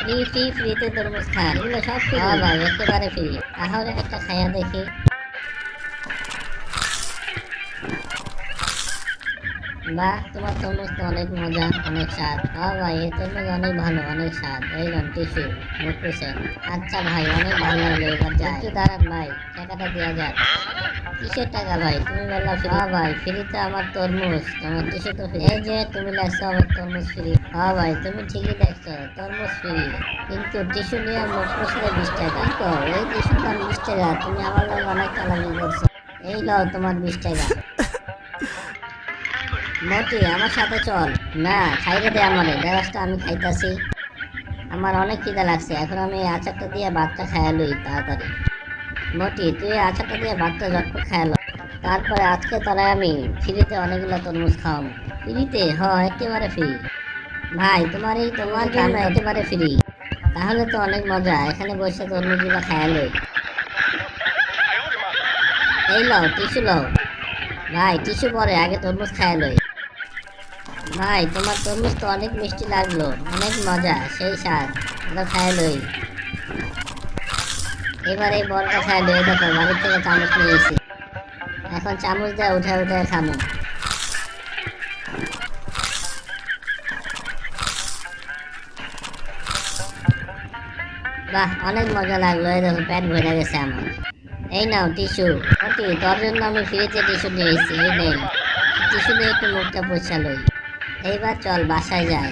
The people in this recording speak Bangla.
ফ্রি ফ্রি ফ্রিতে তরমুজ খান, এগুলো সব ফ্রি। হ্যাঁ ভাই একেবারে ফ্রি। তাহলে একটা খাইয়া দেখি। বাহ, তোমার তরমুজ তো অনেক মজা, অনেক স্বাদ। হ্যাঁ ভাই এই তরমুজ অনেক ভালো, অনেক স্বাদ। এই লন টিস্যু, মুখছেন। আচ্ছা ভাই অনেক ভালো লাগলো, এবার যাই। একটু দাঁড়ান ভাই, টাকাটা দেওয়া যাক। কিসের টাকা ভাই? তুমি বললা ফ্রি। হ্যাঁ ভাই ফ্রিতে আমার তরমুজ, তোমার টিস্যু তো ফ্রি। এই যে তুমি লাগছো আমার তরমুজ ফ্রি। হ্যাঁ ভাই তুমি ঠিকই দেখছো, তরমুজ ফ্রি, কিন্তু টিস্যু নিয়ে মুখ মুছলে 20 টাকা। কি কও, এই টিস্যুর দাম 20 টাকা? তুমি আমার লাগে অনেক চালাকি করছো। এই লও তোমার 20 টাকা। মতি আমার সাথে চল। না, খাইরে দে আমারে, দেখাসটা আমি খাইতাছি। আমার অনেক খিদা লাগছে, এখন আমি এই আচারটা দিয়ে ভাতটা খাইয়া লই তাড়াতাড়ি। মতি তুই এই আচারটা দিয়ে ভাতটা ঝটপট খাইয়া লো। তারপরে আজকে তোরা আমি ফ্রিতে অনেকগুলো তরমুজ খাওয়াবো। ফ্রিতে? হ একেবারে ফ্রি। ভাই তোমার এই তোমার জন্য একেবারে ফ্রি। তাহলে তো অনেক মজা, এখানে বসে তরমুজগুলো খাইয়া লই। এই লও টিস্যু লও। ভাই টিস্যু পরে, আগে তরমুজ খাইয়া লই। ভাই তোমার তরমুজ তো অনেক মিষ্টি লাগলো, অনেক মজা, সেই স্বাদ। এটা খাই লই। এবার এই বলটা খাই লই, দেখো বাড়ির থেকে চামচ নিয়ে এসেছি। এখন চামচ দিয়ে উঠে উঠে খামো। বাহ অনেক মজা লাগলো, এই দেখো পেট ভরে গেছে আমার। এই নাও টিস্যু। ওকে তোর জন্য আমি ফ্রিতে টিস্যু নিয়ে এসেছি, এই নে। টিস্যু দিয়ে একটু মুখটা পোছা লই। এইবার চল বাসায় যাই।